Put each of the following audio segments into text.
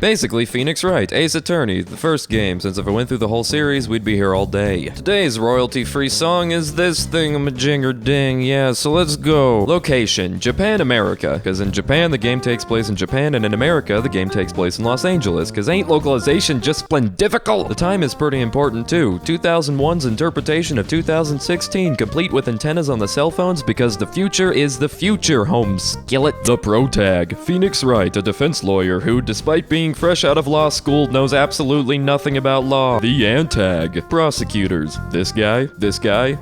Basically, Phoenix Wright, Ace Attorney, the first game. Since if I went through the whole series, we'd be here all day. Today's royalty-free song is this thing-a-majinger-ding. Yeah, so let's go. Location, Japan, America. Because in Japan, the game takes place in Japan, and in America, the game takes place in Los Angeles. Because ain't localization just splendifical? The time is pretty important, too. 2001's interpretation of 2016, complete with antennas on the cell phones, because the future is the future, home skillet. The pro tag, Phoenix Wright, a defense lawyer who, despite being fresh out of law school, knows absolutely nothing about law. The antag, prosecutors. This guy,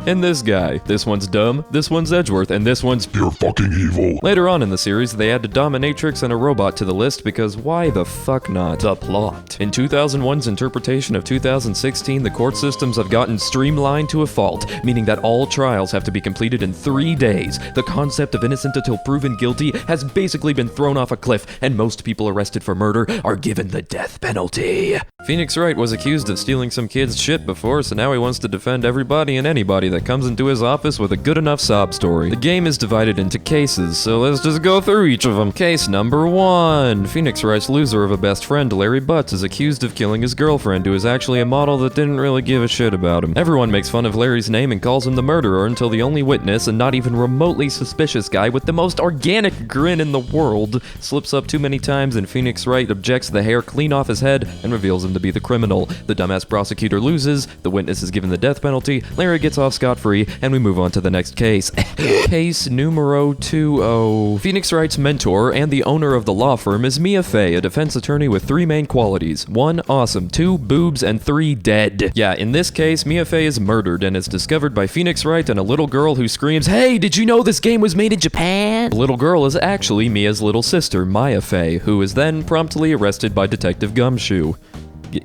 and this guy. This one's dumb, this one's Edgeworth, and this one's pure fucking evil. Later on in the series, they added dominatrix and a robot to the list because why the fuck not? The plot. In 2001's interpretation of 2016, the court systems have gotten streamlined to a fault, meaning that all trials have to be completed in 3 days. The concept of innocent until proven guilty has basically been thrown off a cliff, and most people arrested for murder are given the death penalty. Phoenix Wright was accused of stealing some kid's shit before, so now he wants to defend everybody and anybody that comes into his office with a good enough sob story. The game is divided into cases, so let's just go through each of them. Case number 1. Phoenix Wright's loser of a best friend, Larry Butts, is accused of killing his girlfriend, who is actually a model that didn't really give a shit about him. Everyone makes fun of Larry's name and calls him the murderer until the only witness, and not even remotely suspicious guy with the most organic grin in the world, slips up too many times and Phoenix Wright objects the hair clean off his head and reveals him to be the criminal. The dumbass prosecutor loses, the witness is given the death penalty, Larry gets off scot-free, and we move on to the next case. Case numero 20. Phoenix Wright's mentor and the owner of the law firm is Mia Fey, a defense attorney with 3 main qualities. 1, awesome. 2, boobs. And 3, dead. Yeah, in this case, Mia Fey is murdered and is discovered by Phoenix Wright and a little girl who screams, "Hey, did you know this game was made in Japan?" The little girl is actually Mia's little sister, Maya Fey, who is then promptly arrested by Detective Gumshoe.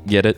Get it?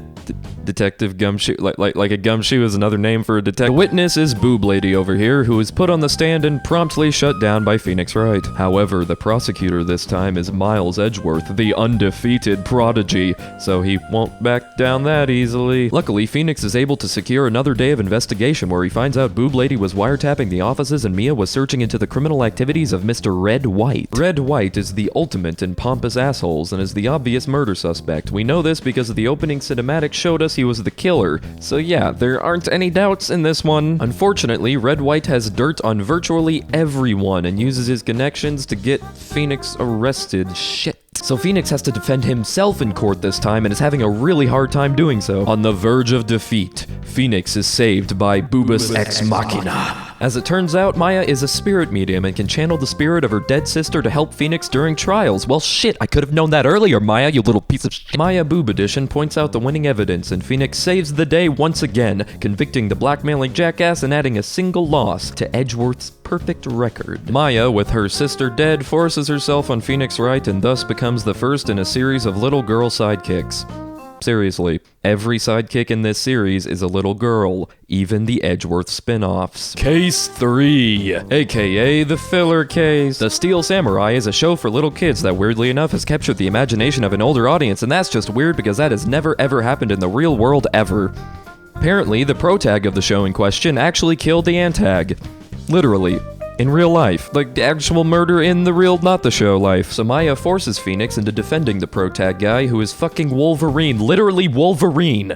Detective Gumshoe, like a gumshoe is another name for a detective. The witness is Boob Lady over here, who is put on the stand and promptly shut down by Phoenix Wright. However, the prosecutor this time is Miles Edgeworth, the undefeated prodigy, so he won't back down that easily. Luckily, Phoenix is able to secure another day of investigation where he finds out Boob Lady was wiretapping the offices and Mia was searching into the criminal activities of Mr. Red White. Red White is the ultimate in pompous assholes and is the obvious murder suspect. We know this because of the opening cinematic showed us he was the killer. So yeah, there aren't any doubts in this one. Unfortunately, Red White has dirt on virtually everyone and uses his connections to get Phoenix arrested. Shit. So Phoenix has to defend himself in court this time and is having a really hard time doing so. On the verge of defeat, Phoenix is saved by Boobus Ex Machina. As it turns out, Maya is a spirit medium and can channel the spirit of her dead sister to help Phoenix during trials. Well shit, I could have known that earlier, Maya, you little piece of shit. Maya Boob Edition points out the winning evidence and Phoenix saves the day once again, convicting the blackmailing jackass and adding a single loss to Edgeworth's perfect record. Maya, with her sister dead, forces herself on Phoenix Wright and thus becomes the first in a series of little girl sidekicks. Seriously, every sidekick in this series is a little girl, even the Edgeworth spin-offs. Case 3, aka the filler case. The Steel Samurai is a show for little kids that weirdly enough has captured the imagination of an older audience, and that's just weird because that has never ever happened in the real world ever. Apparently, the protag of the show in question actually killed the antag. Literally. In real life. Like actual murder in the real, not the show life. So Maya forces Phoenix into defending the protag guy who is fucking Wolverine. Literally Wolverine.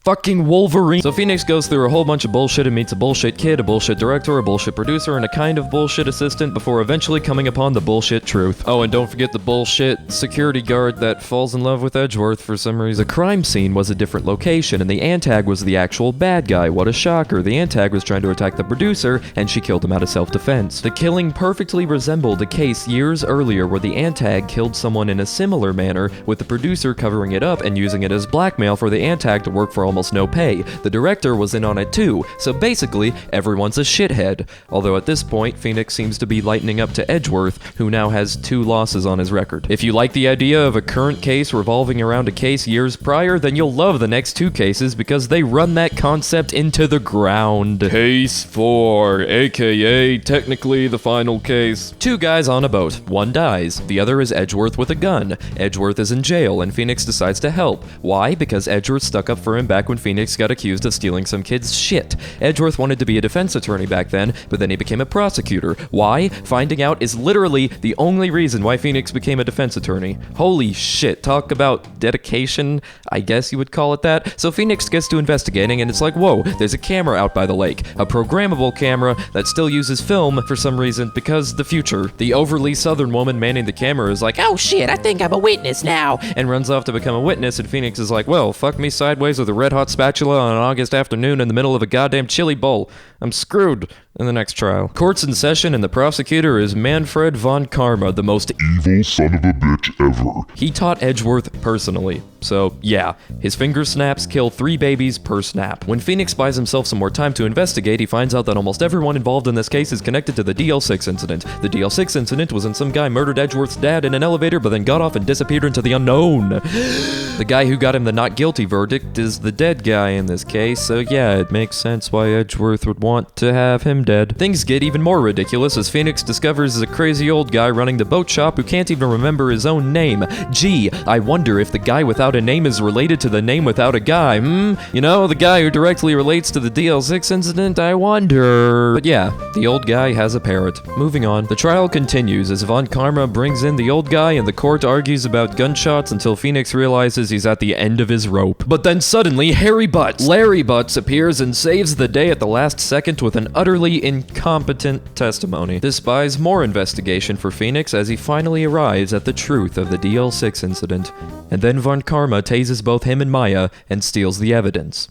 Fucking Wolverine. So Phoenix goes through a whole bunch of bullshit and meets a bullshit kid, a bullshit director, a bullshit producer, and a kind of bullshit assistant before eventually coming upon the bullshit truth. Oh, and don't forget the bullshit security guard that falls in love with Edgeworth for some reason. The crime scene was a different location, and the antag was the actual bad guy. What a shocker. The antag was trying to attack the producer, and she killed him out of self-defense. The killing perfectly resembled a case years earlier where the antag killed someone in a similar manner, with the producer covering it up and using it as blackmail for the antag to work for almost no pay. The director was in on it too, so basically, everyone's a shithead. Although at this point, Phoenix seems to be lightening up to Edgeworth, who now has 2 losses on his record. If you like the idea of a current case revolving around a case years prior, then you'll love the next 2 cases because they run that concept into the ground. Case 4, aka technically the final case. 2 guys on a boat. One dies. The other is Edgeworth with a gun. Edgeworth is in jail, and Phoenix decides to help. Why? Because Edgeworth stuck up for him back back when Phoenix got accused of stealing some kid's shit. Edgeworth wanted to be a defense attorney back then, but then he became a prosecutor. Why? Finding out is literally the only reason why Phoenix became a defense attorney. Holy shit, talk about dedication, I guess you would call it that. So Phoenix gets to investigating, and it's like, whoa, there's a camera out by the lake. A programmable camera that still uses film for some reason, because the future. The overly southern woman manning the camera is like, oh shit, I think I'm a witness now, and runs off to become a witness, and Phoenix is like, well, fuck me sideways with a red-hot spatula on an August afternoon in the middle of a goddamn chili bowl. I'm screwed in the next trial. Court's in session, and the prosecutor is Manfred von Karma, the most evil son of a bitch ever. He taught Edgeworth personally. So, yeah, his finger snaps kill 3 babies per snap. When Phoenix buys himself some more time to investigate, he finds out that almost everyone involved in this case is connected to the DL6 incident. The DL6 incident was when some guy murdered Edgeworth's dad in an elevator, but then got off and disappeared into the unknown. The guy who got him the not guilty verdict is the dead guy in this case, so yeah, it makes sense why Edgeworth would want to have him dead. Things get even more ridiculous as Phoenix discovers a crazy old guy running the boat shop who can't even remember his own name. Gee, I wonder if the guy without a name is related to the name without a guy, You know, the guy who directly relates to the DL6 incident, I wonder. But yeah, the old guy has a parrot. Moving on. The trial continues as Von Karma brings in the old guy and the court argues about gunshots until Phoenix realizes he's at the end of his rope. But then suddenly, Larry Butts appears and saves the day at the last second with an utterly incompetent testimony. This buys more investigation for Phoenix as he finally arrives at the truth of the DL6 incident. And then Von Karma tases both him and Maya and steals the evidence.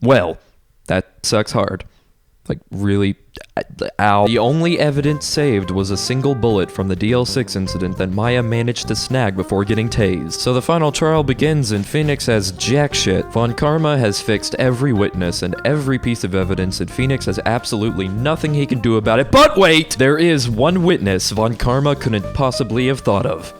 Well, that sucks hard. Like, really, ow. The only evidence saved was a single bullet from the DL6 incident that Maya managed to snag before getting tased. So the final trial begins and Phoenix has jack shit. Von Karma has fixed every witness and every piece of evidence, and Phoenix has absolutely nothing he can do about it. But wait! There is one witness Von Karma couldn't possibly have thought of.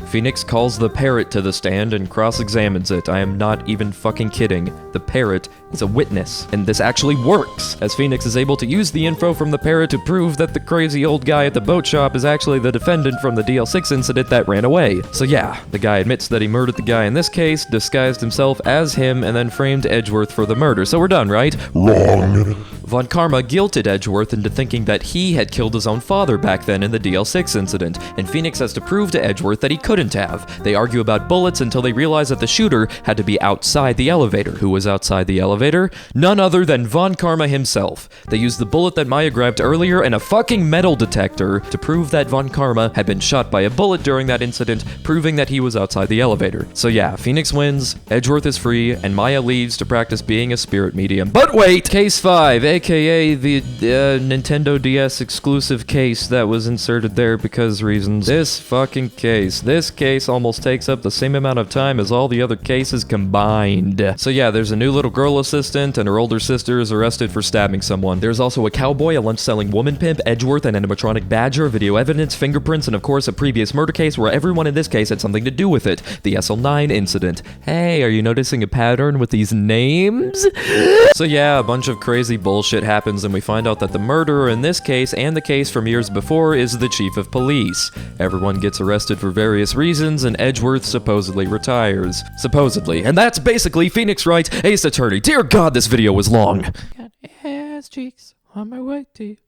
Phoenix calls the parrot to the stand and cross-examines it. I am not even fucking kidding. The parrot is a witness, and this actually works, as Phoenix is able to use the info from the parrot to prove that the crazy old guy at the boat shop is actually the defendant from the DL6 incident that ran away. So yeah, the guy admits that he murdered the guy in this case, disguised himself as him, and then framed Edgeworth for the murder. So we're done, right? Wrong. Von Karma guilted Edgeworth into thinking that he had killed his own father back then in the DL6 incident, and Phoenix has to prove to Edgeworth that he couldn't have. They argue about bullets until they realize that the shooter had to be outside the elevator. Who was outside the elevator? None other than Von Karma himself. They used the bullet that Maya grabbed earlier and a fucking metal detector to prove that Von Karma had been shot by a bullet during that incident, proving that he was outside the elevator. So yeah, Phoenix wins, Edgeworth is free, and Maya leaves to practice being a spirit medium. But wait! Case 5, aka the Nintendo DS exclusive case that was inserted there because reasons. This case almost takes up the same amount of time as all the other cases combined. So yeah, there's a new little girl assistant and her older sister is arrested for stabbing someone. There's also a cowboy, a lunch-selling woman pimp, Edgeworth, an animatronic badger, video evidence, fingerprints, and of course a previous murder case where everyone in this case had something to do with it. The SL9 incident. Hey, are you noticing a pattern with these names? So yeah, a bunch of crazy bullshit happens and we find out that the murderer in this case and the case from years before is the chief of police. Everyone gets arrested for various reasons and Edgeworth supposedly retires. Supposedly. And that's basically Phoenix Wright, Ace Attorney. Dear God, this video was long. Got ass cheeks on my white tee.